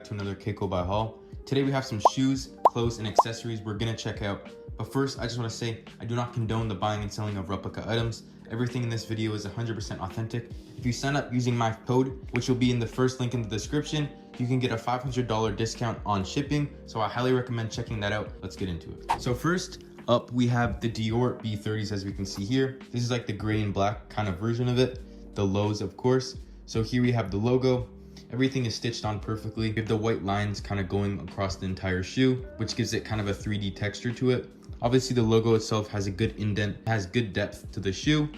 to another Kakobuy haul. Today we have some shoes, clothes, and accessories we're gonna check out. But first, I just wanna say, I do not condone the buying and selling of replica items. Everything in this video is 100% authentic. If you sign up using my code, which will be in the first link in the description, you can get a $500 discount on shipping. So I highly recommend checking that out. Let's get into it. So first up, we have the Dior B30s, as we can see here. This is like the gray and black kind of version of it. The lows, of course. So here we have the logo. Everything is stitched on perfectly. We have the white lines kind of going across the entire shoe, which gives it kind of a 3D texture to it. Obviously the logo itself has a good indent, has good depth to the shoe.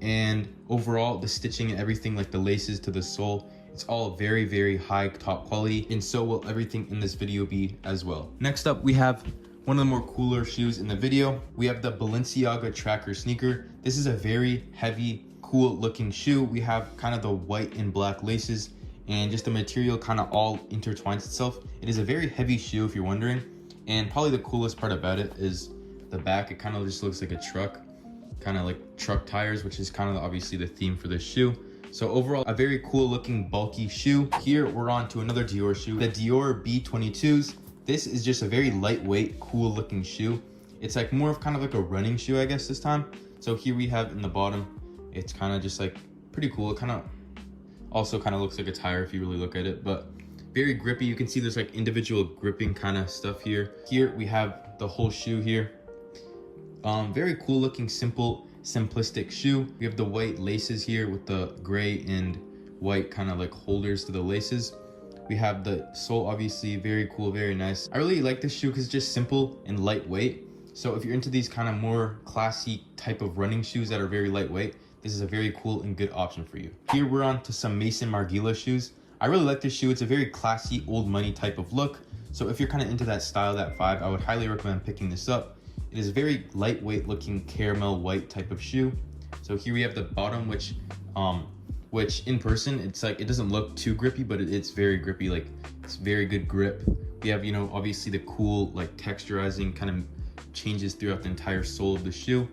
And overall, the stitching and everything, like the laces to the sole, it's all very, very high top quality. And so will everything in this video be as well. Next up, we have one of the more cooler shoes in the video. We have the Balenciaga tracker sneaker. This is a very heavy, cool looking shoe. We have kind of the white and black laces and just the material kind of all intertwines itself. It is a very heavy shoe if you're wondering. And probably the coolest part about it is the back. It kind of just looks like a truck, kind of like truck tires, which is kind of obviously the theme for this shoe. So overall, a very cool looking bulky shoe. Here we're on to another Dior shoe, the Dior B22s. This is just a very lightweight, cool looking shoe. It's like more of kind of like a running shoe, I guess, this time. So here we have in the bottom, it's kind of just like pretty cool. It kind of also kind of looks like a tire if you really look at it, but very grippy. You can see there's like individual gripping kind of stuff here. Here we have the whole shoe here. Very cool looking, simple, simplistic shoe. We have the white laces here with the gray and white kind of like holders to the laces. We have the sole, obviously very cool, very nice. I really like this shoe because it's just simple and lightweight. So if you're into these kind of more classy type of running shoes that are very lightweight, this is a very cool and good option for you. Here we're on to some Maison Margiela shoes. I really like this shoe. It's a very classy, old money type of look. So if you're kind of into that style, that vibe, I would highly recommend picking this up. It is a very lightweight looking caramel white type of shoe. So here we have the bottom, which in person, it's like, it doesn't look too grippy, but it's very grippy. Like, it's very good grip. We have, you know, obviously the cool, like texturizing kind of changes throughout the entire sole of the shoe,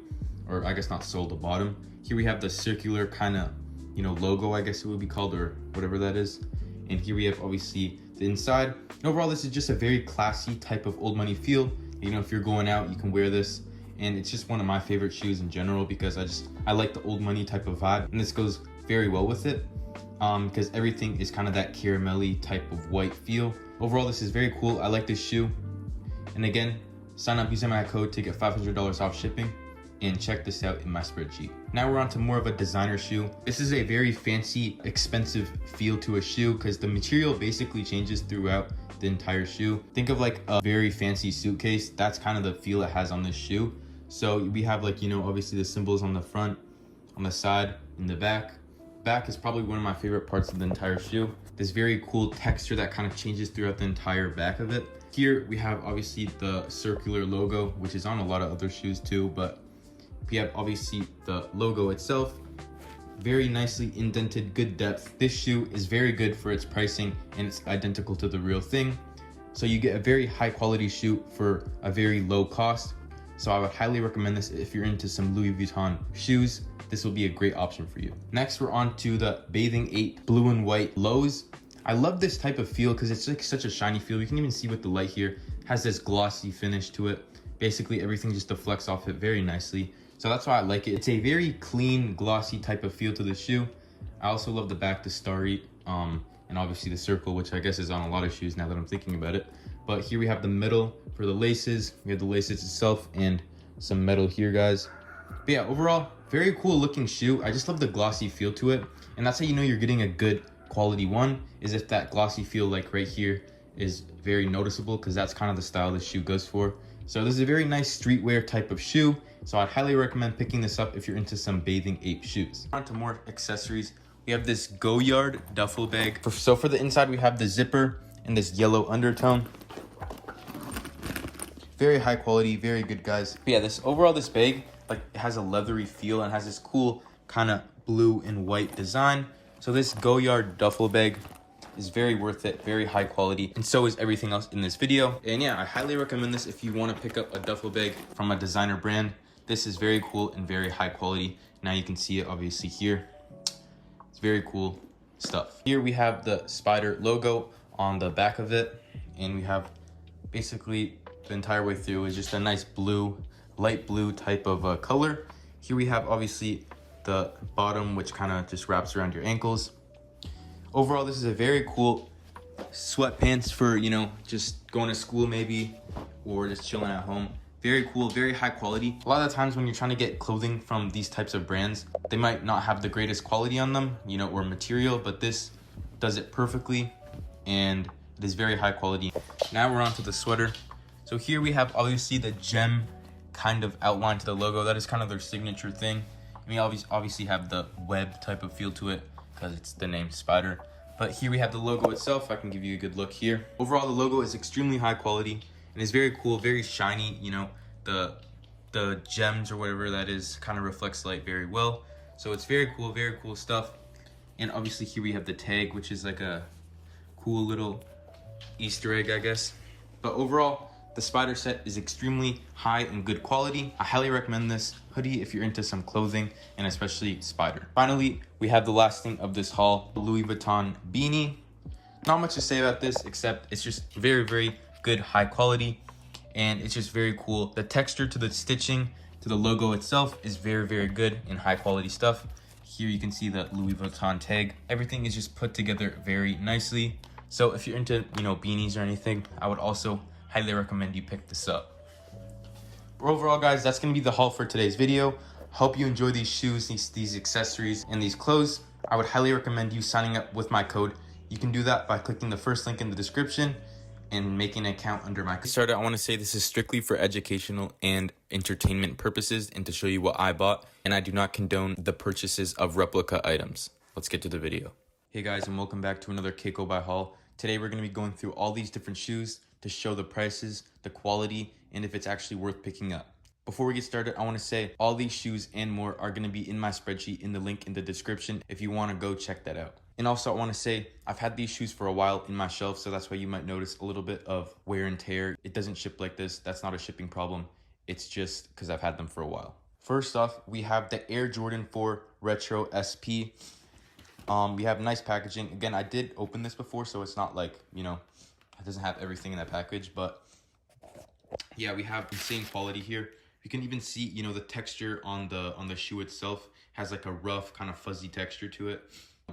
or I guess not sole, the bottom. Here we have the circular kind of, you know, logo, I guess it would be called, or whatever that is. And here we have obviously the inside. And overall, this is just a very classy type of old money feel. You know, if you're going out, you can wear this. And it's just one of my favorite shoes in general because I like the old money type of vibe. And this goes very well with it because everything is kind of that caramelly type of white feel. Overall, this is very cool. I like this shoe. And again, sign up using my code to get $500 off shipping. And check this out in my spreadsheet. Now we're on to more of a designer shoe. This is a very fancy, expensive feel to a shoe because the material basically changes throughout the entire shoe. Think of like a very fancy suitcase. That's kind of the feel it has on this shoe. So we have, like, you know, obviously the symbols on the front, on the side, in the back. Back is probably one of my favorite parts of the entire shoe. This very cool texture that kind of changes throughout the entire back of it. Here we have obviously the circular logo, which is on a lot of other shoes too, but we have obviously the logo itself, very nicely indented, good depth. This shoe is very good for its pricing and it's identical to the real thing. So you get a very high quality shoe for a very low cost. So I would highly recommend this if you're into some Louis Vuitton shoes. This will be a great option for you. Next, we're on to the Bathing 8 blue and white lows. I love this type of feel because it's like such a shiny feel. You can even see with the light here, it has this glossy finish to it. Basically everything just deflects off it very nicely. So that's why I like it. It's a very clean, glossy type of feel to the shoe. I also love the back, the starry, and obviously the circle, which I guess is on a lot of shoes now that I'm thinking about it. But here we have the middle for the laces. We have the laces itself and some metal here, guys. But yeah, overall, very cool looking shoe. I just love the glossy feel to it. And that's how you know you're getting a good quality one, is if that glossy feel, like right here, is very noticeable, because that's kind of the style this shoe goes for. So this is a very nice streetwear type of shoe. So I'd highly recommend picking this up if you're into some Bathing 8 shoes. On to more accessories. We have this Goyard duffel bag. So for the inside, we have the zipper and this yellow undertone. Very high quality, very good, guys. But yeah, this bag, like, it has a leathery feel and has this cool kind of blue and white design. So this Goyard duffel bag is very worth it, very high quality, and so is everything else in this video. And yeah, I highly recommend this if you want to pick up a duffel bag from a designer brand. This is very cool and very high quality. Now you can see it obviously here. It's very cool stuff. Here we have the Spider logo on the back of it, and we have basically the entire way through is just a nice blue, light blue type of color. Here we have obviously the bottom, which kind of just wraps around your ankles. Overall, this is a very cool sweatpants for, you know, just going to school maybe, or just chilling at home. Very cool, very high quality. A lot of the times when you're trying to get clothing from these types of brands, they might not have the greatest quality on them, you know, or material, but this does it perfectly, and it is very high quality. Now we're on to the sweater. So here we have obviously the gem kind of outline to the logo. That is kind of their signature thing. I mean, obviously have the web type of feel to it because it's the name Spider. But here we have the logo itself. I can give you a good look here. Overall, the logo is extremely high quality and is very cool, very shiny. You know, the gems or whatever that is kind of reflects light very well. So it's very cool stuff. And obviously here we have the tag, which is like a cool little Easter egg, I guess. But overall, the Spider set is extremely high and good quality. I highly recommend this hoodie if you're into some clothing, and especially Spider. Finally, we have the last thing of this haul, the Louis Vuitton beanie. Not much to say about this, except it's just very good, high quality, and it's just very cool. The texture to the stitching to the logo itself is very good and high quality stuff. Here you can see the Louis Vuitton tag. Everything is just put together very nicely. So if you're into, you know, beanies or anything, I would also highly recommend you pick this up. But overall, guys, that's gonna be the haul for today's video. Hope you enjoy these shoes, these accessories, and these clothes. I would highly recommend you signing up with my code. You can do that by clicking the first link in the description and making an account under my code. I want to say this is strictly for educational and entertainment purposes and to show you what I bought, and I do not condone the purchases of replica items. Let's get to the video. Hey guys, and welcome back to another Kakobuy haul. Today we're going to be going through all these different shoes to show the prices, the quality, and if it's actually worth picking up. Before we get started, I want to say all these shoes and more are going to be in my spreadsheet in the link in the description if you want to go check that out. And also I want to say I've had these shoes for a while in my shelf, so that's why you might notice a little bit of wear and tear. It doesn't ship like this. That's not a shipping problem. It's just because I've had them for a while. First off, we have the Air Jordan 4 Retro SP. We have nice packaging. Again, I did open this before, so it's not like, you know, it doesn't have everything in that package, but yeah, we have insane quality here. You can even see, you know, the texture on the shoe itself has like a rough kind of fuzzy texture to it.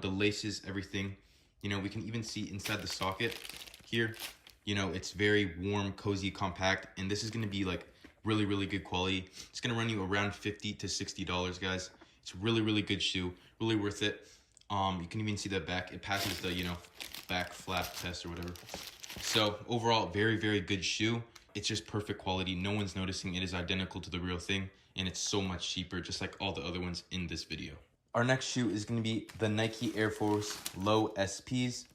The laces, everything, you know, we can even see inside the socket here, you know, it's very warm, cozy, compact, and this is going to be like really good quality. It's going to run you around $50 to $60, guys. It's really good shoe, really worth it. You can even see the back. It passes the, you know, back flap test or whatever. So overall, very good shoe. It's just perfect quality. No one's noticing. It is identical to the real thing, and it's so much cheaper, just like all the other ones in this video. Our next shoe is going to be the Nike Air Force Low SPs.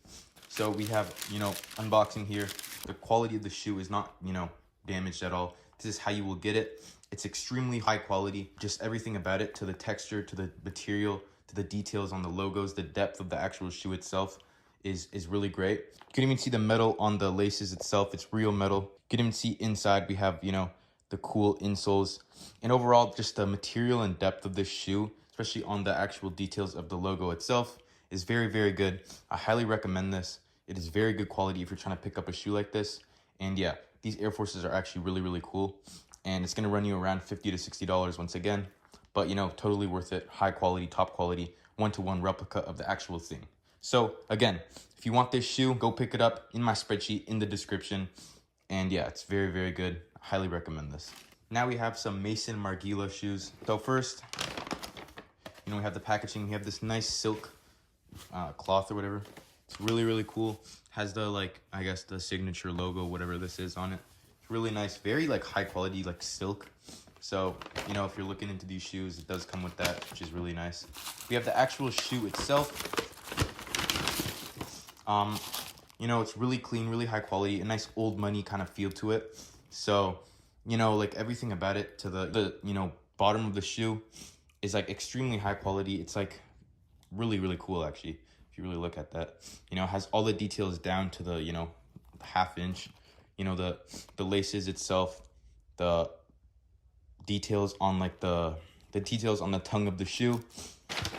So we have, you know, unboxing here. The quality of the shoe is not, you know, damaged at all. This is how you will get it. It's extremely high quality. Just everything about it, to the texture, to the material, to the details on the logos, the depth of the actual shoe itself is really great. You can even see the metal on the laces itself. It's real metal. You can even see inside we have, you know, the cool insoles. And overall, just the material and depth of this shoe, especially on the actual details of the logo itself, is very good. I highly recommend this. It is very good quality if you're trying to pick up a shoe like this. And yeah, these Air Forces are actually really cool. And it's going to run you around $50 to $60 once again. But, you know, totally worth it. High quality, top quality, one-to-one replica of the actual thing. So again, if you want this shoe, go pick it up in my spreadsheet in the description. And yeah, it's very good. I highly recommend this. Now we have some Maison Margiela shoes. So first, you know, we have the packaging. We have this nice silk cloth or whatever. It's really cool. Has the, like, I guess the signature logo, whatever this is, on it. It's really nice. Very like high quality, like silk. So, you know, if you're looking into these shoes, it does come with that, which is really nice. We have the actual shoe itself. You know, it's really clean, really high quality, a nice old money kind of feel to it. So, you know, like everything about it, to the you know, bottom of the shoe is like extremely high quality. It's like really cool, actually, if you really look at that. You know, it has all the details down to the, you know, half inch, you know, the laces itself, the details on like the details on the tongue of the shoe.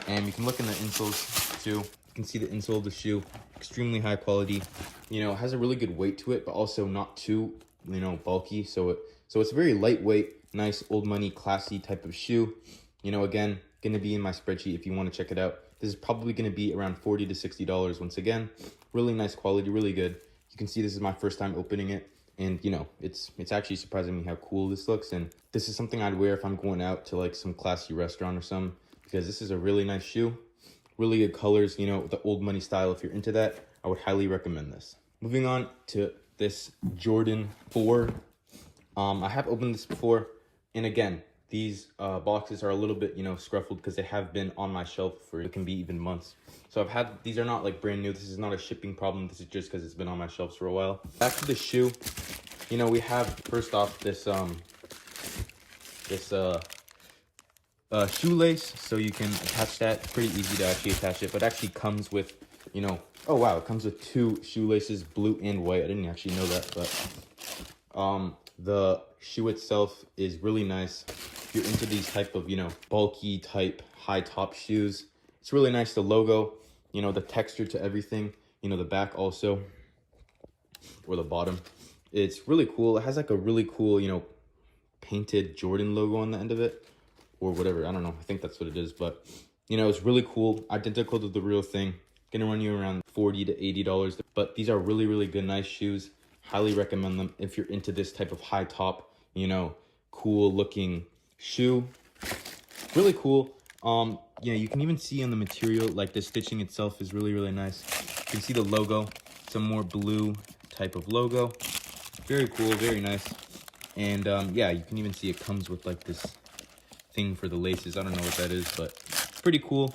And you can look in the insoles too. You can see the insole of the shoe, extremely high quality. You know, it has a really good weight to it, but also not too, you know, bulky. So it's very lightweight, nice, old money, classy type of shoe. You know, again, gonna be in my spreadsheet if you want to check it out. This is probably gonna be around $40 to $60 once again. Really nice quality, really good. You can see this is my first time opening it. And, you know, it's actually surprising me how cool this looks. And this is something I'd wear if I'm going out to, like, some classy restaurant or something. Because this is a really nice shoe. Really good colors, you know, the old money style. If you're into that, I would highly recommend this. Moving on to this Jordan 4. I have opened this before. And, again, these boxes are a little bit, you know, scruffled because they have been on my shelf for, it can be even months. So I've had, these are not like brand new. This is not a shipping problem. This is just because it's been on my shelves for a while. Back to the shoe. You know, we have, first off, this shoelace. So you can attach that. It's pretty easy to actually attach it, but it actually comes with, you know, oh wow, it comes with 2 shoelaces, blue and white. I didn't actually know that, but the shoe itself is really nice. If you're into these type of, you know, bulky type high top shoes, it's really nice. The logo, you know, the texture to everything, you know, the back also, or the bottom, it's really cool. It has like a really cool, you know, painted Jordan logo on the end of it, or whatever. I don't know. I think that's what it is, but you know, it's really cool. Identical to the real thing. Gonna run you around $40 to $80, but these are really, really good, nice shoes. Highly recommend them if you're into this type of high top, you know, cool looking shoe. Really cool. Yeah, you can even see on the material, like the stitching itself is really, really nice. You can see the logo, some more blue type of logo. Very cool, very nice. And yeah, you can even see it comes with like this thing for the laces. I don't know what that is, but it's pretty cool.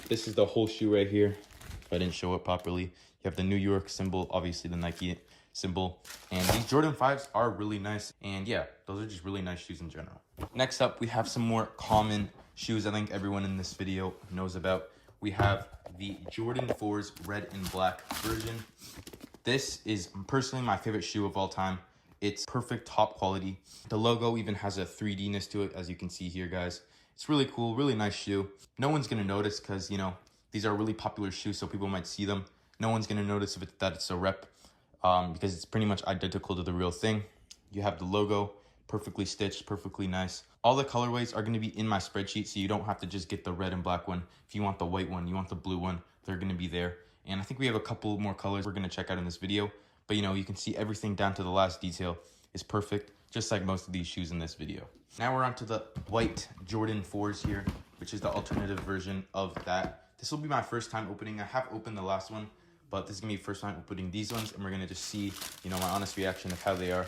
This is the whole shoe right here. If I didn't show it properly, you have the New York symbol, obviously the Nike symbol, and these Jordan 5s are really nice. And yeah, those are just really nice shoes in general. Next up, we have some more common shoes I think everyone in this video knows about. We have the Jordan 4's red and black version. This is personally my favorite shoe of all time. It's perfect top quality. The logo even has a 3D-ness to it, as you can see here, guys. It's really cool, really nice shoe. No one's gonna notice because, you know, these are really popular shoes, so people might see them. No one's gonna notice if that it's a rep, because it's pretty much identical to the real thing. You have the logo, perfectly stitched, perfectly nice. All the colorways are gonna be in my spreadsheet, so you don't have to just get the red and black one. If you want the white one, you want the blue one, they're gonna be there. And I think we have a couple more colors we're gonna check out in this video. But you know, you can see everything down to the last detail is perfect, just like most of these shoes in this video. Now we're on to the white Jordan 4s here, which is the alternative version of that. This will be my first time opening. I have opened the last one, but this is gonna be the first time opening these ones, and we're gonna just see, you know, my honest reaction of how they are.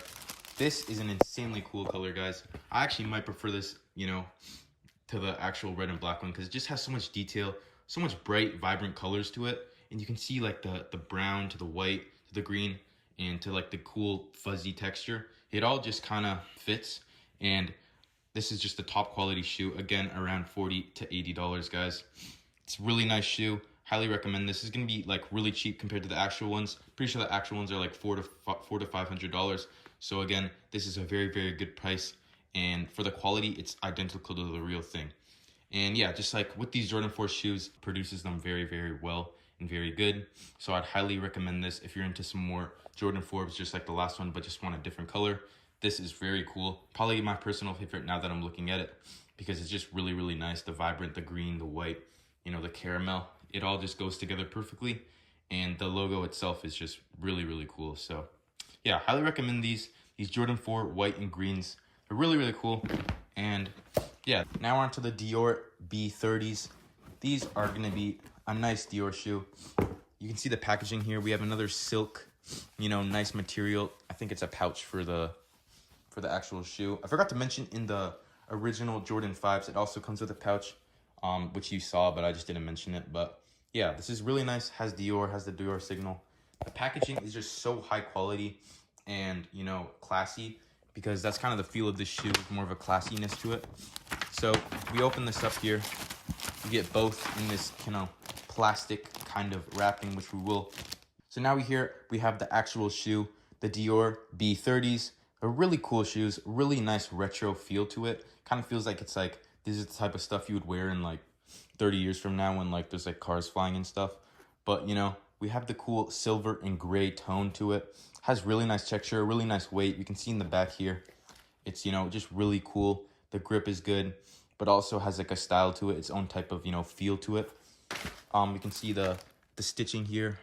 This is an insanely cool color, guys. I actually might prefer this, you know, to the actual red and black one, because it just has so much detail, so much bright, vibrant colors to it. And you can see like the brown to the white to the green and to like the cool fuzzy texture. It all just kind of fits. And this is just the top quality shoe. Again, around $40 to $80, guys. It's a really nice shoe. Highly recommend this. This is gonna be like really cheap compared to the actual ones. Pretty sure the actual ones are like $400 to $500. So again, this is a very, very good price. And for the quality, it's identical to the real thing. And yeah, just like with these Jordan 4 shoes, produces them very, very well and very good. So I'd highly recommend this if you're into some more Jordan 4s, just like the last one, but just want a different color. This is very cool. Probably my personal favorite now that I'm looking at it, because it's just really, really nice. The vibrant, the green, the white, you know, the caramel, it all just goes together perfectly. And the logo itself is just really, really cool. So yeah, highly recommend these Jordan 4 white and greens. They're really, really cool. And yeah, now we're on to the Dior B30s. These are gonna be a nice Dior shoe. You can see the packaging here. We have another silk, you know, nice material. I think it's a pouch for the actual shoe. I forgot to mention in the original Jordan 5s, it also comes with a pouch, which you saw, but I just didn't mention it. But yeah, this is really nice. Has Dior, has the Dior signal. The packaging is just so high quality and, you know, classy, because that's kind of the feel of this shoe, more of a classiness to it. So we open this up here. You get both in this, you know, plastic kind of wrapping, which we will. So now we have the actual shoe, the Dior B30s. They're really cool shoes, really nice retro feel to it. Kind of feels like it's like, this is the type of stuff you would wear in like 30 years from now when like there's like cars flying and stuff. but you know, we have the cool silver and gray tone to it. Has really nice texture, really nice weight. You can see in the back here, it's, you know, just really cool. The grip is good, but also has like a style to it, its own type of, you know, feel to it. You can see the stitching here,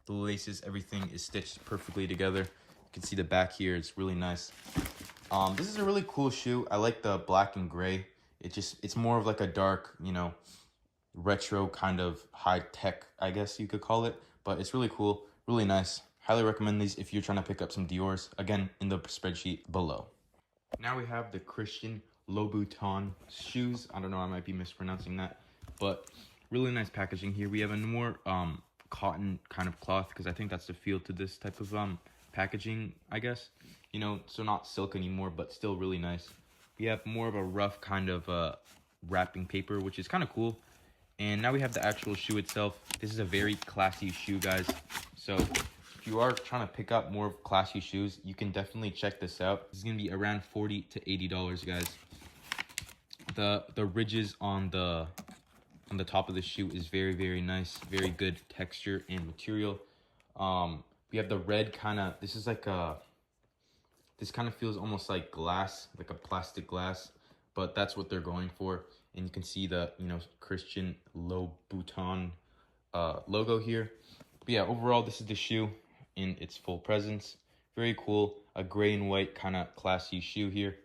the laces, everything is stitched perfectly together. You can see the back here, it's really nice. This is a really cool shoe. I like the black and gray. It's more of like a dark, you know, retro kind of high tech, I guess you could call it, but it's really cool, really nice. Highly recommend these if you're trying to pick up some Dior's, again, in the spreadsheet below. Now we have the Christian Louboutin shoes. I don't know, I might be mispronouncing that, but really nice packaging here. We have a more cotton kind of cloth, because I think that's the feel to this type of packaging, I guess. You know, so not silk anymore, but still really nice. We have more of a rough kind of wrapping paper, which is kind of cool. And now we have the actual shoe itself. This is a very classy shoe, guys. So if you are trying to pick up more classy shoes, you can definitely check this out. This is gonna be around $40 to $80, guys. The ridges on the top of the shoe is very, very nice. Very good texture and material. We have the red kind of, this is like a, this kind of feels almost like glass, like a plastic glass, but that's what they're going for. And you can see the, you know, Christian Louboutin logo here. But yeah, overall, this is the shoe in its full presence. Very cool. A gray and white kind of classy shoe here.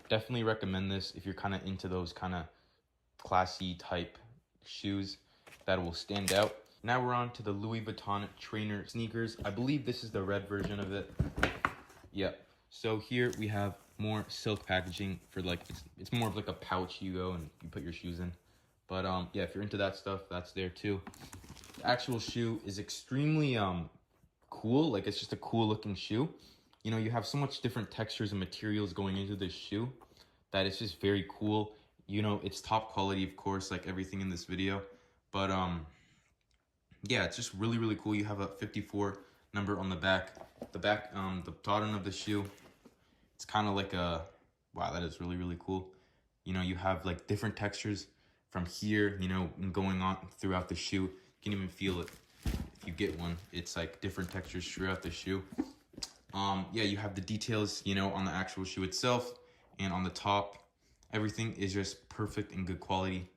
Definitely recommend this if you're kind of into those kind of classy type shoes that will stand out. Now we're on to the Louis Vuitton trainer sneakers. I believe this is the red version of it. Yep. So here we have more silk packaging for like, it's more of like a pouch you go and you put your shoes in. But yeah, if you're into that stuff, that's there too. The actual shoe is extremely cool. Like, it's just a cool looking shoe. You know, you have so much different textures and materials going into this shoe that it's just very cool. You know, it's top quality, of course, like everything in this video. But yeah, it's just really, really cool. You have a 54 number on the back. The bottom of the shoe, it's kind of like a, wow, that is really, really cool. You know, you have like different textures from here, you know, and going on throughout the shoe. You can even feel it if you get one. It's like different textures throughout the shoe. Yeah, you have the details, you know, on the actual shoe itself and on the top. Everything is just perfect and good quality.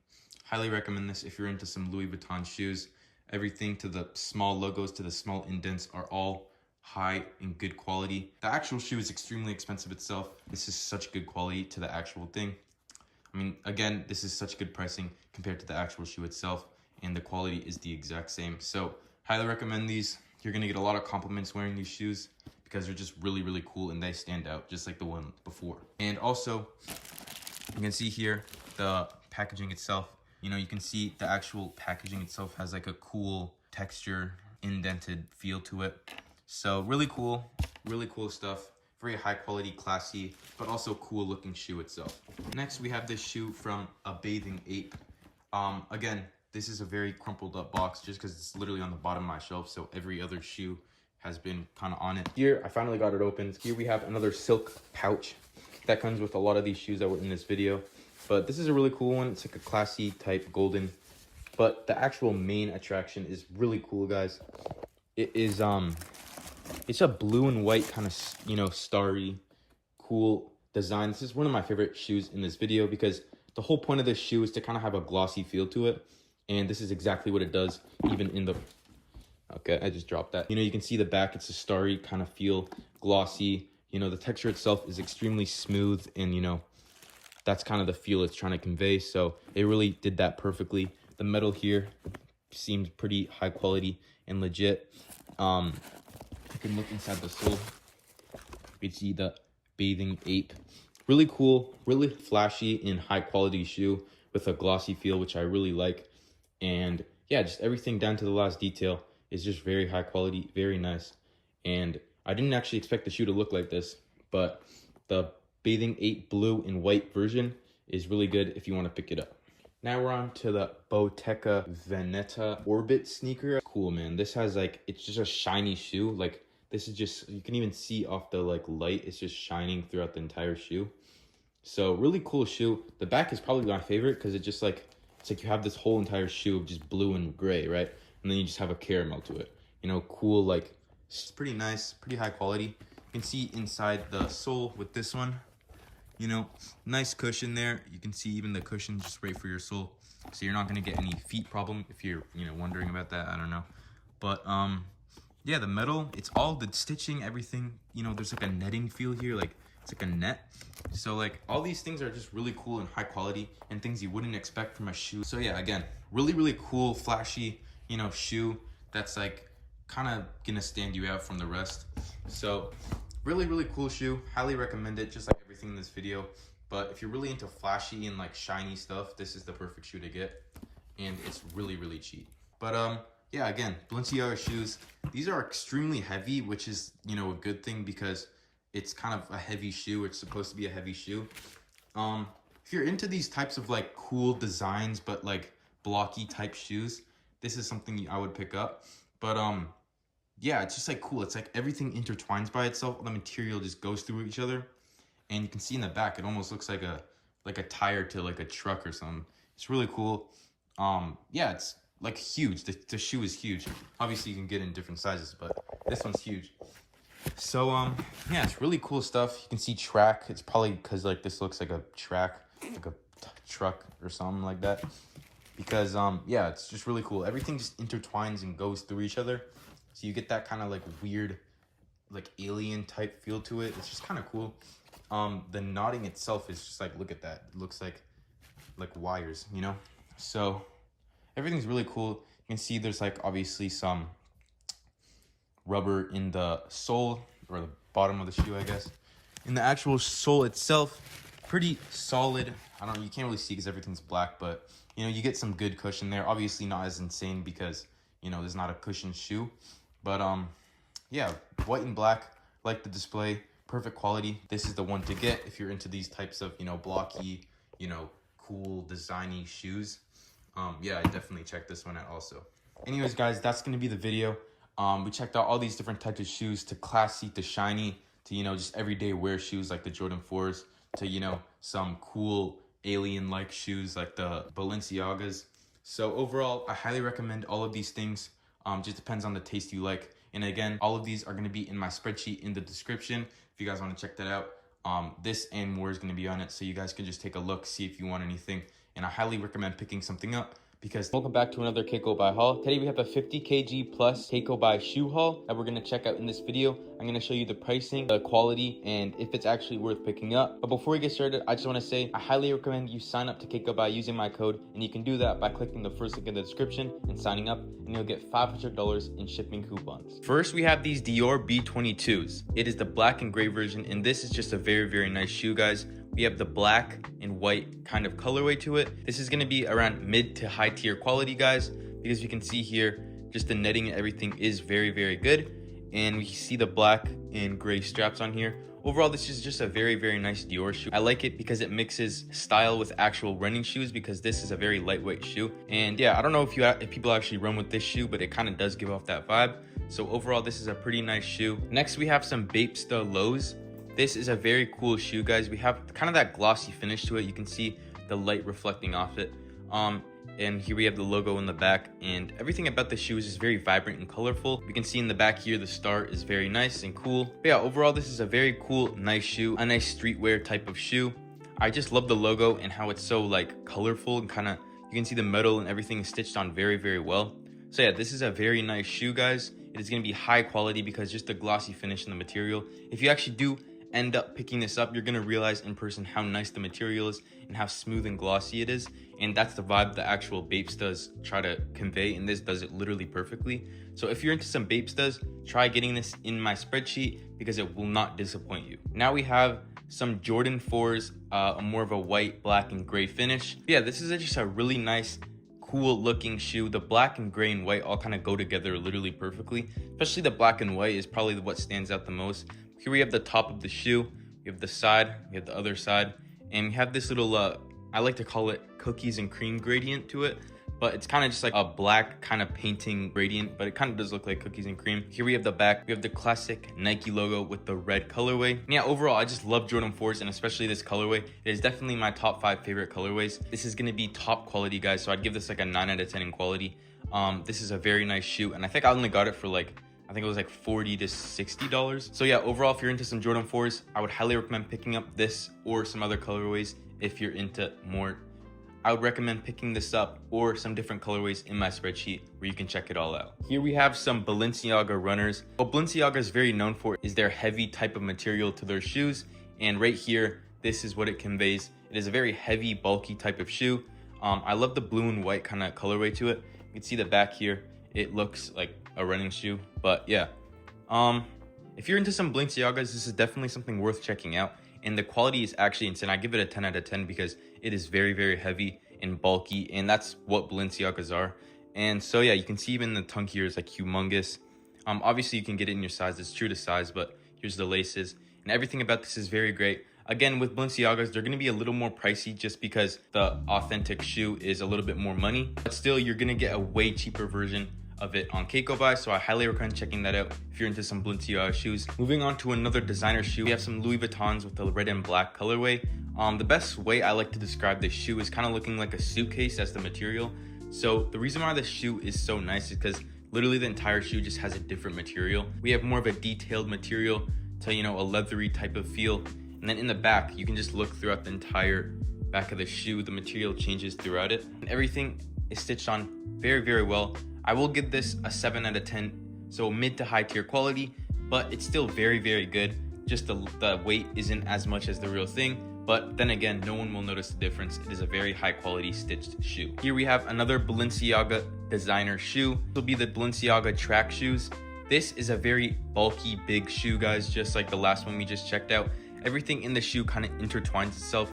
Highly recommend this if you're into some Louis Vuitton shoes. Everything to the small logos to the small indents are all high and good quality. The actual shoe is extremely expensive itself. This is such good quality to the actual thing. I mean, again, this is such good pricing compared to the actual shoe itself, and the quality is the exact same. So highly recommend these. You're gonna get a lot of compliments wearing these shoes because they're just really, really cool and they stand out just like the one before. And also, you can see here the packaging itself. You know, you can see the actual packaging itself has like a cool texture, indented feel to it. So really cool stuff. Very high quality, classy, but also cool looking shoe itself. Next, we have this shoe from A Bathing Ape. Again, this is a very crumpled up box just because it's literally on the bottom of my shelf. So every other shoe has been kind of on it. Here, I finally got it open. Here we have another silk pouch that comes with a lot of these shoes that were in this video. But this is a really cool one. It's like a classy type golden. But the actual main attraction is really cool, guys. It is, it's a blue and white kind of, you know, starry, cool design. This is one of my favorite shoes in this video because the whole point of this shoe is to kind of have a glossy feel to it. And this is exactly what it does, even in the, okay, I just dropped that. You know, you can see the back, it's a starry kind of feel, glossy. You know, the texture itself is extremely smooth and, you know, that's kind of the feel it's trying to convey. So it really did that perfectly. The metal here seems pretty high quality and legit. You can look inside the sole. You can see the Bathing Ape. Really cool, really flashy and high quality shoe with a glossy feel, which I really like. And yeah, just everything down to the last detail is just very high quality, very nice. And I didn't actually expect the shoe to look like this, but the Bathing Ape blue and white version is really good if you want to pick it up. Now we're on to the Bottega Veneta Orbit sneaker. Cool, man. This has like, it's just a shiny shoe. Like, this is just, you can even see off the like light, it's just shining throughout the entire shoe. So really cool shoe. The back is probably my favorite because it just like, it's like you have this whole entire shoe of just blue and gray, right? and then you just have a caramel to it. You know, cool, like, it's pretty nice, pretty high quality. You can see inside the sole with this one, you know, nice cushion there. You can see even the cushion just right for your sole, so you're not gonna get any feet problem if you're, you know, wondering about that. I don't know, but yeah, the metal, it's all the stitching, everything, you know, there's like a netting feel here, like it's like a net. So like all these things are just really cool and high quality and things you wouldn't expect from a shoe. So yeah, again, really cool, flashy, you know, shoe that's like kind of gonna stand you out from the rest. So really cool shoe, highly recommend it, just like everything in this video. But if you're really into flashy and like shiny stuff, this is the perfect shoe to get, and it's really cheap. But yeah, again, Balenciaga shoes, these are extremely heavy, which is, you know, a good thing because it's kind of a heavy shoe. It's supposed to be a heavy shoe. If you're into these types of like cool designs but like blocky type shoes, this is something I would pick up. But yeah, it's just like cool. It's like everything intertwines by itself. The material just goes through each other, and you can see in the back it almost looks like a tire to like a truck or something. It's really cool. Yeah, it's like huge. The shoe is huge. Obviously you can get in different sizes, but this one's huge. So yeah, it's really cool stuff. You can see track. It's probably because like this looks like a track, like a truck or something like that. Because yeah, it's just really cool. Everything just intertwines and goes through each other, so you get that kind of like weird, like alien type feel to it. It's just kind of cool. The knotting itself is just like, look at that. It looks like wires, you know. So everything's really cool. You can see there's like obviously some rubber in the sole or the bottom of the shoe, I guess. In the actual sole itself, pretty solid. I don't know, you can't really see because everything's black, but you know, you get some good cushion there. Obviously not as insane because, you know, there's not a cushioned shoe. But yeah, white and black, like the display, perfect quality. This is the one to get if you're into these types of, you know, blocky, you know, cool designy shoes. Yeah, I definitely check this one out also. Anyways, guys, that's gonna be the video. We checked out all these different types of shoes, to classy, to shiny, to, you know, just everyday wear shoes like the Jordan 4s, to, you know, some cool alien-like shoes like the Balenciagas. So overall, I highly recommend all of these things. Just depends on the taste you like. And again, all of these are going to be in my spreadsheet in the description if you guys want to check that out. This and more is going to be on it, so you guys can just take a look, see if you want anything. And I highly recommend picking something up because... Welcome back to another Kakobuy haul. Today we have a 50 kg plus Kakobuy shoe haul that we're going to check out in this video. I'm going to show you the pricing, the quality, and if it's actually worth picking up. But before we get started, I just want to say I highly recommend you sign up to Kakobuy using my code, and you can do that by clicking the first link in the description and signing up, and you'll get $500 in shipping coupons. First, we have these Dior B22s. It is the black and gray version, and this is just a very nice shoe, guys. We have the black and white kind of colorway to it. This is going to be around mid to high tier quality, guys, because you can see here, just the netting and everything is very good. And we see the black and gray straps on here. Overall, this is just a very nice Dior shoe. I like it because it mixes style with actual running shoes, because this is a very lightweight shoe. And yeah, I don't know if people actually run with this shoe, but it kind of does give off that vibe. So overall, this is a pretty nice shoe. Next, we have some Bapesta lows. This is a very cool shoe, guys. We have kind of that glossy finish to it. You can see the light reflecting off it. And here we have the logo in the back, and everything about the shoe is just very vibrant and colorful. You can see in the back here, the star is very nice and cool. But yeah, overall, this is a very cool, nice shoe, a nice streetwear type of shoe. I just love the logo and how it's so like colorful and kind of, you can see the metal and everything stitched on very well. So yeah, this is a very nice shoe, guys. It is going to be high quality because just the glossy finish in the material. If you actually do end up picking this up, you're going to realize in person how nice the material is and how smooth and glossy it is. And that's the vibe the actual Bapestas try to convey, and this does it literally perfectly. So if you're into some Bapestas, try getting this in my spreadsheet because it will not disappoint you. Now we have some Jordan 4s, more of a white, black, and gray finish. But yeah, this is just a really nice, cool looking shoe. The black and gray and white all kind of go together literally perfectly. Especially the black and white is probably what stands out the most. Here we have the top of the shoe, we have the side, we have the other side, and we have this little, I like to call it cookies and cream gradient to it, but it's kind of just like a black kind of painting gradient, but it kind of does look like cookies and cream. Here we have the back, we have the classic Nike logo with the red colorway. And yeah, overall, I just love Jordan 4s, and especially this colorway. It is definitely my top 5 favorite colorways. This is going to be top quality, guys, so I'd give this like a 9 out of 10 in quality. This is a very nice shoe, and I think I only got it for like, I think it was like $40 to $60. So yeah, overall, if you're into some Jordan 4s, I would highly recommend picking up this or some other colorways. If you're into more, I would recommend picking this up or some different colorways in my spreadsheet where you can check it all out. Here we have some Balenciaga runners. What Balenciaga is very known for is their heavy type of material to their shoes. And right here, this is what it conveys. It is a very heavy, bulky type of shoe. I love the blue and white kind of colorway to it. You can see the back here. It looks like a running shoe, but yeah. If you're into some Balenciagas, this is definitely something worth checking out. And the quality is actually insane. I give it a 10 out of 10 because it is very, very heavy and bulky, and that's what Balenciagas are. And so yeah, you can see even the tongue here is like humongous. Obviously you can get it in your size, it's true to size, but here's the laces, and everything about this is very great. Again, with Balenciagas, they're going to be a little more pricey just because the authentic shoe is a little bit more money, but still you're going to get a way cheaper version of it on Kakobuy, so I highly recommend checking that out if you're into some Balenciaga shoes. Moving on to another designer shoe, we have some Louis Vuittons with the red and black colorway. The best way I like to describe this shoe is kind of looking like a suitcase as the material. So the reason why this shoe is so nice is because literally the entire shoe just has a different material. We have more of a detailed material to, you know, a leathery type of feel. And then in the back, you can just look throughout the entire back of the shoe. The material changes throughout it, and everything is stitched on very, very well. I will give this a 7 out of 10, so mid to high tier quality, but it's still very, very good. Just the weight isn't as much as the real thing, but then again, no one will notice the difference. It is a very high quality stitched shoe. Here we have another Balenciaga designer shoe. This will be the Balenciaga track shoes. This is a very bulky, big shoe, guys, just like the last one we just checked out. Everything in the shoe kind of intertwines itself.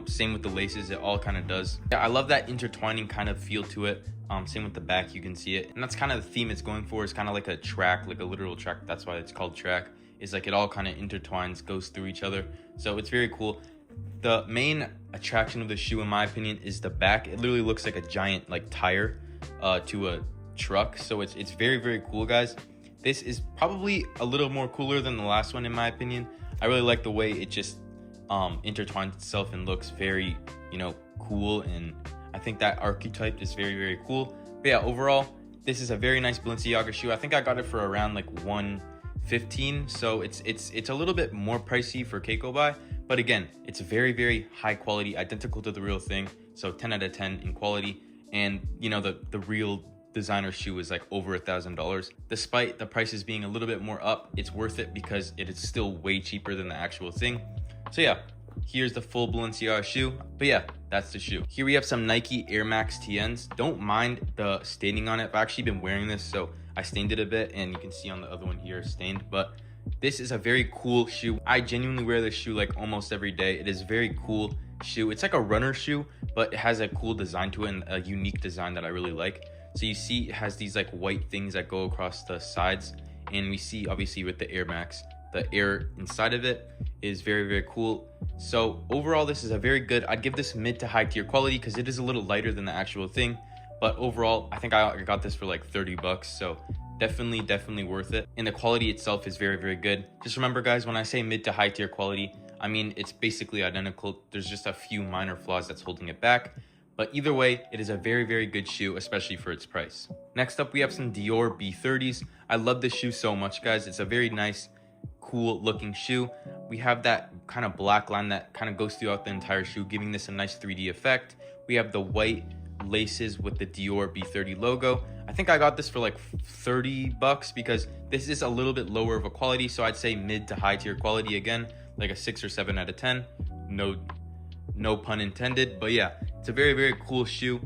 Same with the laces, it all kind of does. Yeah, I love that intertwining kind of feel to it. Same with the back, you can see it. And that's kind of the theme it's going for. It's kind of like a track, like a literal track. That's why it's called track. It's like it all kind of intertwines, goes through each other. So it's very cool. The main attraction of the shoe, in my opinion, is the back. It literally looks like a giant like tire to a truck. So it's very, very cool, guys. This is probably a little more cooler than the last one, in my opinion. I really like the way it just intertwines itself and looks very, you know, cool. And I think that archetype is very, very cool. But yeah, overall, this is a very nice Balenciaga shoe. I think I got it for around like $115. So it's a little bit more pricey for Kakobuy. But again, it's very, very high quality, identical to the real thing. So 10 out of 10 in quality. And you know, the real designer shoe is like over $1,000. Despite the prices being a little bit more up, it's worth it because it is still way cheaper than the actual thing. So yeah, here's the full Balenciaga shoe. But yeah, that's the shoe. Here we have some Nike Air Max TNs. Don't mind the staining on it. I've actually been wearing this, so I stained it a bit, and you can see on the other one here stained. But this is a very cool shoe. I genuinely wear this shoe like almost every day. It is a very cool shoe. It's like a runner shoe, but it has a cool design to it and a unique design that I really like. So you see it has these like white things that go across the sides, and we see obviously with the Air Max, the air inside of it is very, very cool. So overall, this is a very good, I'd give this mid to high tier quality because it is a little lighter than the actual thing. But overall, I think I got this for like $30. So definitely worth it. And the quality itself is very, very good. Just remember, guys, when I say mid to high tier quality, I mean, it's basically identical. There's just a few minor flaws that's holding it back. But either way, it is a very, very good shoe, especially for its price. Next up, we have some Dior B30s. I love this shoe so much, guys. It's a very nice, cool looking shoe. We have that kind of black line that kind of goes throughout the entire shoe, giving this a nice 3D effect. We have the white laces with the Dior B30 logo. I think I got this for like $30 because this is a little bit lower of a quality. So I'd say mid to high tier quality again, like a 6 or 7 out of 10. No pun intended, but yeah, it's a very, very cool shoe.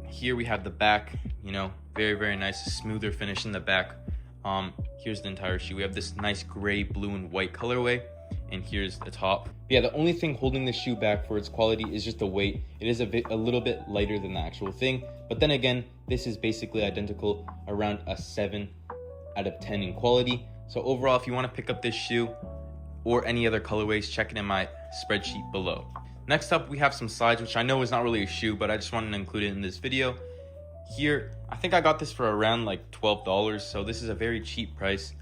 Here we have the back, you know, very, very nice, smoother finish in the back. Here's the entire shoe. We have this nice gray, blue, and white colorway, and here's the top. Yeah, the only thing holding the shoe back for its quality is just the weight. It is a little bit lighter than the actual thing, but then again, this is basically identical, around a 7 out of 10 in quality. So overall, if you want to pick up this shoe or any other colorways, check it in my spreadsheet below. Next up, we have some slides, which I know is not really a shoe, but I just wanted to include it in this video. Here, I think I got this for around like $12, so this is a very cheap price.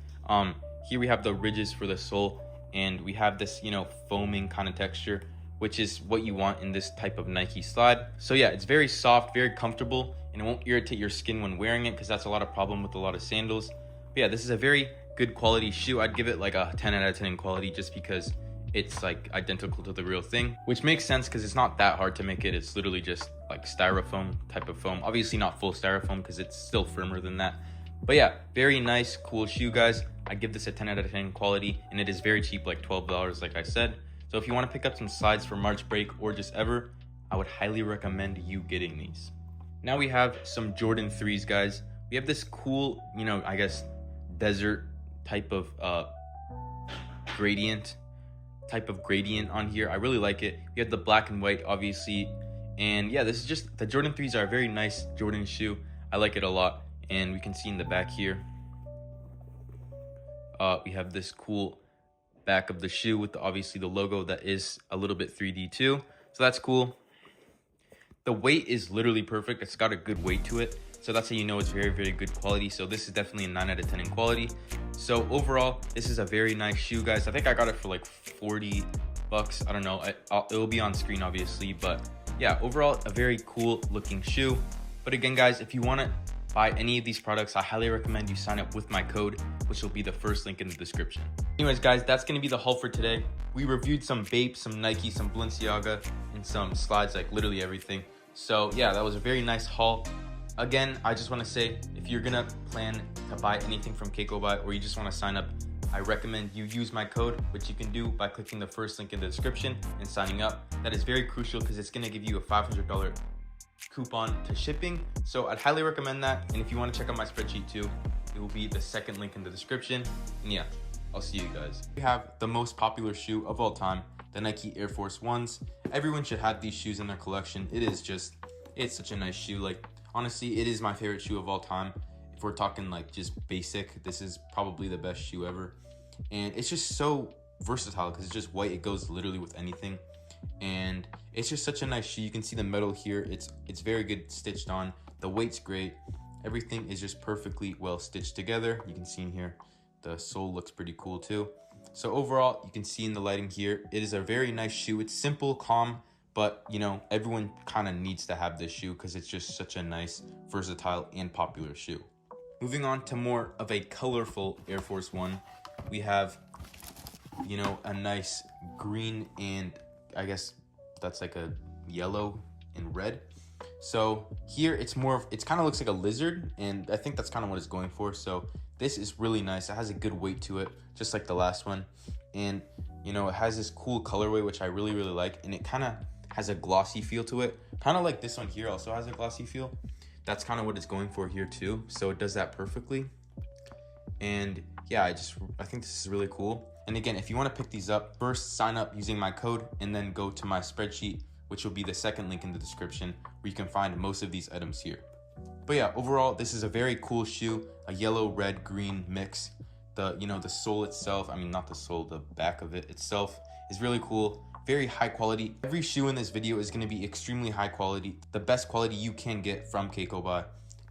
Here we have the ridges for the sole, and we have this, you know, foaming kind of texture, which is what you want in this type of Nike slide. So yeah, it's very soft, very comfortable, and it won't irritate your skin when wearing it, because that's a lot of problem with a lot of sandals. But yeah, this is a very good quality shoe. I'd give it like a 10 out of 10 in quality, just because it's like identical to the real thing, which makes sense because it's not that hard to make it. It's literally just like styrofoam type of foam. Obviously not full styrofoam because it's still firmer than that. But yeah, very nice, cool shoe, guys. I give this a 10 out of 10 quality, and it is very cheap, like $12, like I said. So if you want to pick up some slides for March break or just ever, I would highly recommend you getting these. Now we have some Jordan 3s, guys. We have this cool, you know, I guess desert type of gradient on here. I really like it. We have the black and white, obviously, and yeah, this is just, the Jordan 3s are a very nice Jordan shoe. I like it a lot, and we can see in the back here, we have this cool back of the shoe with obviously the logo that is a little bit 3D too, so that's cool. The weight is literally perfect. It's got a good weight to it, so that's how you know it's very, very good quality. So this is definitely a 9 out of 10 in quality. So overall, this is a very nice shoe, guys. I think I got it for like 40 bucks. I don't know. It will be on screen, obviously. But yeah, overall, a very cool looking shoe. But again, guys, if you want to buy any of these products, I highly recommend you sign up with my code, which will be the first link in the description. Anyways, guys, that's going to be the haul for today. We reviewed some Bape, some Nike, some Balenciaga, and some slides, like literally everything. So yeah, that was a very nice haul. Again, I just want to say, if you're gonna plan to buy anything from Kakobuy, or you just want to sign up, I recommend you use my code, which you can do by clicking the first link in the description and signing up. That is very crucial because it's going to give you a $500 coupon to shipping. So I'd highly recommend that. And if you want to check out my spreadsheet too, it will be the second link in the description. And yeah, I'll see you guys. We have the most popular shoe of all time, the Nike Air Force Ones. Everyone should have these shoes in their collection. It's such a nice shoe. Like, honestly, it is my favorite shoe of all time. If we're talking like just basic, this is probably the best shoe ever. And it's just so versatile because it's just white. It goes literally with anything. And it's just such a nice shoe. You can see the metal here. It's very good stitched on. The weight's great. Everything is just perfectly well stitched together. You can see in here, the sole looks pretty cool too. So overall, you can see in the lighting here, it is a very nice shoe. It's simple, calm, but you know, everyone kind of needs to have this shoe because it's just such a nice, versatile, and popular shoe. Moving on to more of a colorful Air Force One, we have, you know, a nice green, and I guess that's like a yellow and red. So here it's more of, it kind of looks like a lizard, and I think that's kind of what it's going for. So this is really nice. It has a good weight to it, just like the last one. And you know, it has this cool colorway, which I really, really like. And it kind of has a glossy feel to it. Kind of like this one here also has a glossy feel. That's kind of what it's going for here too. So it does that perfectly. And yeah, I think this is really cool. And again, if you want to pick these up, first sign up using my code and then go to my spreadsheet, which will be the second link in the description, where you can find most of these items here. But yeah, overall, this is a very cool shoe, a yellow, red, green mix. The sole itself, I mean, not the sole, the back of it itself is really cool. Very high quality. Every shoe in this video is going to be extremely high quality, the best quality you can get from Kakobuy.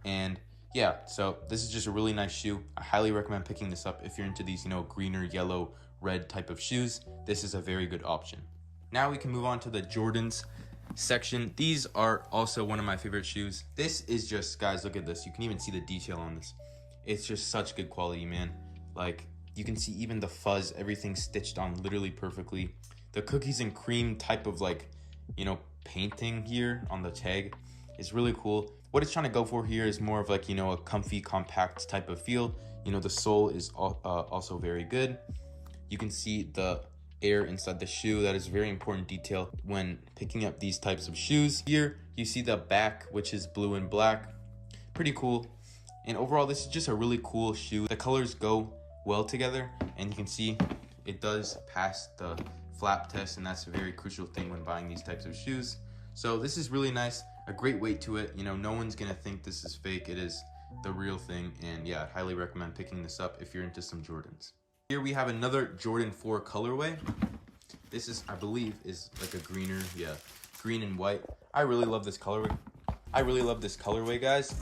And yeah, so this is just a really nice shoe. I highly recommend picking this up if you're into these, you know, greener, yellow, red type of shoes. This is a very good option. Now we can move on to the Jordans section. These are also one of my favorite shoes. This is just, guys, look at this. You can even see the detail on this. It's just such good quality, man. Like, you can see even the fuzz, everything stitched on literally perfectly. The cookies and cream type of, like, you know, painting here on the tag is really cool. What it's trying to go for here is more of like, you know, a comfy, compact type of feel. You know, the sole is also very good. You can see the air inside the shoe. That is very important detail when picking up these types of shoes. Here, you see the back, which is blue and black. Pretty cool. And overall, this is just a really cool shoe. The colors go well together, and you can see it does pass the flap test, and that's a very crucial thing when buying these types of shoes. So this is really nice, a great weight to it. You know, no one's gonna think this is fake. It is the real thing. And yeah, I highly recommend picking this up if you're into some Jordans. Here we have another Jordan 4 colorway. This is, I believe, is like a greener, yeah, green and white. I really love this colorway. Guys.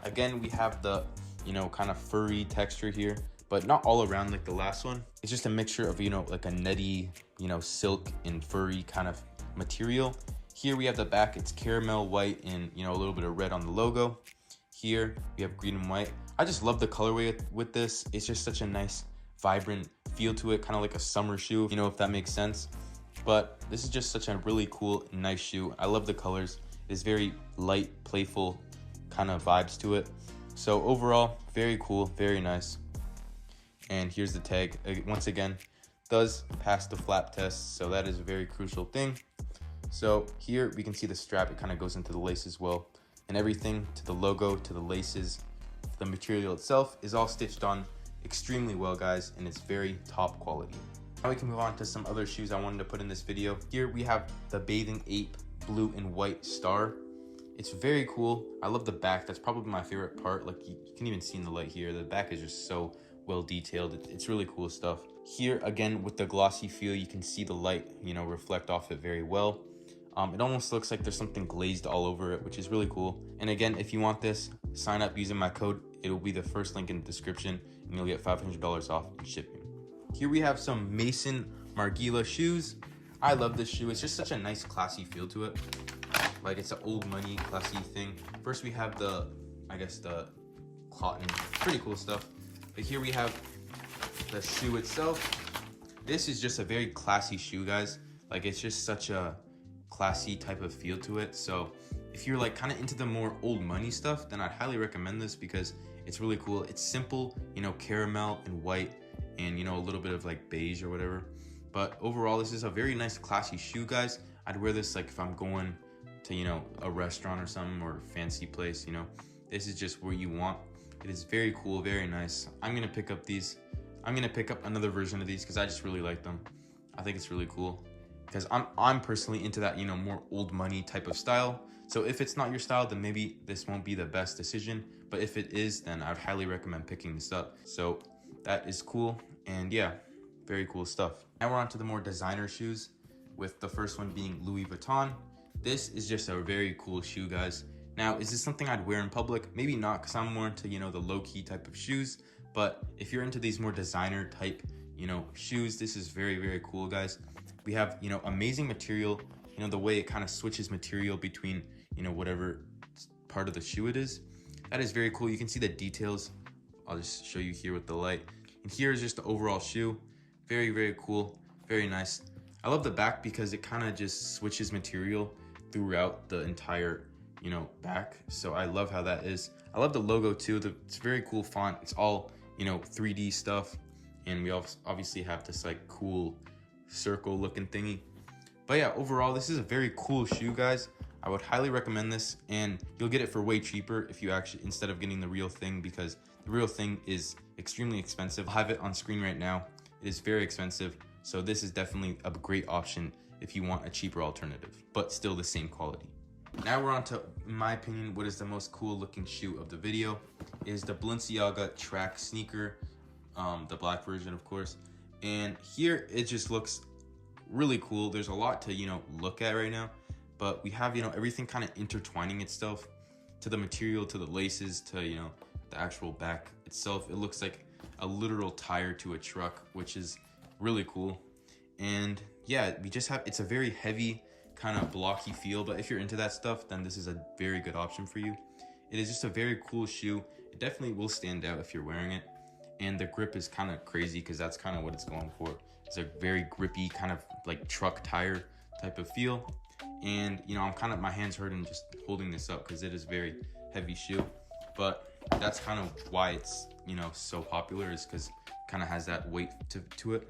Again, we have the, you know, kind of furry texture here, but not all around like the last one. It's just a mixture of, you know, like a netty, you know, silk and furry kind of material. Here we have the back. It's caramel white and, you know, a little bit of red on the logo. Here we have green and white. I just love the colorway with this. It's just such a nice, vibrant feel to it, kind of like a summer shoe, you know, if that makes sense. But this is just such a really cool, nice shoe. I love the colors. It's very light, playful kind of vibes to it. So overall, very cool, very nice. And here's the tag. Once again, does pass the flap test, so that is a very crucial thing. So here we can see the strap. It kind of goes into the lace as well, and everything to the logo, to the laces, the material itself is all stitched on extremely well, guys, and it's very top quality. Now we can move on to some other shoes I wanted to put in this video. Here we have the Bathing Ape blue and white star. It's very cool. I love the back. That's probably my favorite part. Like you can even see in the light here, the back is just so well detailed. It's really cool stuff. Here again with the glossy feel, you can see the light, you know, reflect off it very well. It almost looks like there's something glazed all over it, which is really cool. And again, if you want this, sign up using my code. It will be the first link in the description, and you'll get $500 off shipping. Here we have some Mason Margiela shoes. I love this shoe. It's just such a nice, classy feel to it. Like it's an old money, classy thing. First we have the, I guess the cotton, pretty cool stuff. But here we have the shoe itself. This is just a very classy shoe, guys. Like it's just such a classy type of feel to it. So if you're like kind of into the more old money stuff, then I'd highly recommend this because it's really cool. It's simple, you know, caramel and white and, you know, a little bit of like beige or whatever. But overall, this is a very nice, classy shoe, guys. I'd wear this like if I'm going to, you know, a restaurant or something or a fancy place, you know. This is just where you want. It is very cool, very nice. I'm gonna pick up these. I'm gonna pick up another version of these because I just really like them. I think it's really cool because I'm personally into that, you know, more old money type of style. So if it's not your style, then maybe this won't be the best decision. But if it is, then I'd highly recommend picking this up. So that is cool. And yeah, very cool stuff. Now we're on to the more designer shoes, with the first one being Louis Vuitton. This is just a very cool shoe, guys. Now, is this something I'd wear in public? Maybe not, because I'm more into, you know, the low-key type of shoes. But if you're into these more designer type, you know, shoes, this is very, very cool, guys. We have, you know, amazing material. You know, the way it kind of switches material between, you know, whatever part of the shoe it is. That is very cool. You can see the details. I'll just show you here with the light. And here is just the overall shoe. Very, very cool. Very nice. I love the back because it kind of just switches material throughout the entire, you know, back. So I love how that is. I love the logo too. It's very cool font. It's all, you know, 3D stuff. And we obviously have this like cool circle looking thingy. But yeah, overall, this is a very cool shoe, guys. I would highly recommend this, and you'll get it for way cheaper if you actually, instead of getting the real thing, because the real thing is extremely expensive. I'll have it on screen right now. It is very expensive. So this is definitely a great option if you want a cheaper alternative, but still the same quality. Now we're on to, in my opinion, what is the most cool looking shoe of the video. Is the Balenciaga track sneaker, the black version, of course. And here it just looks really cool. There's a lot to, you know, look at right now, but we have, you know, everything kind of intertwining itself to the material, to the laces, to, you know, the actual back itself. It looks like a literal tire to a truck, which is really cool. And yeah, we just have, it's a very heavy kind of blocky feel, but if you're into that stuff, then this is a very good option for you. It is just a very cool shoe. It definitely will stand out if you're wearing it. And the grip is kind of crazy because that's kind of what it's going for. It's a very grippy kind of like truck tire type of feel. And, you know, I'm kind of, my hands hurting just holding this up because it is very heavy shoe. But that's kind of why it's, you know, so popular, is because it kind of has that weight to it.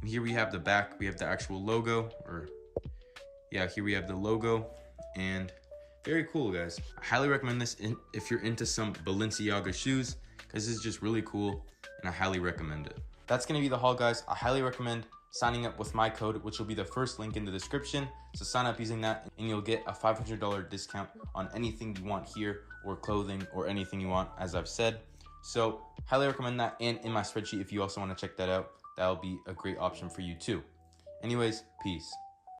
And here we have the back. We have the actual logo, or yeah, here we have the logo. And very cool, guys. I highly recommend this if you're into some Balenciaga shoes, because this is just really cool, and I highly recommend it. That's gonna be the haul, guys. I highly recommend signing up with my code, which will be the first link in the description. So sign up using that, and you'll get a $500 discount on anything you want here, or clothing, or anything you want, as I've said. So highly recommend that. And in my spreadsheet, if you also want to check that out, that'll be a great option for you too. Anyways, peace.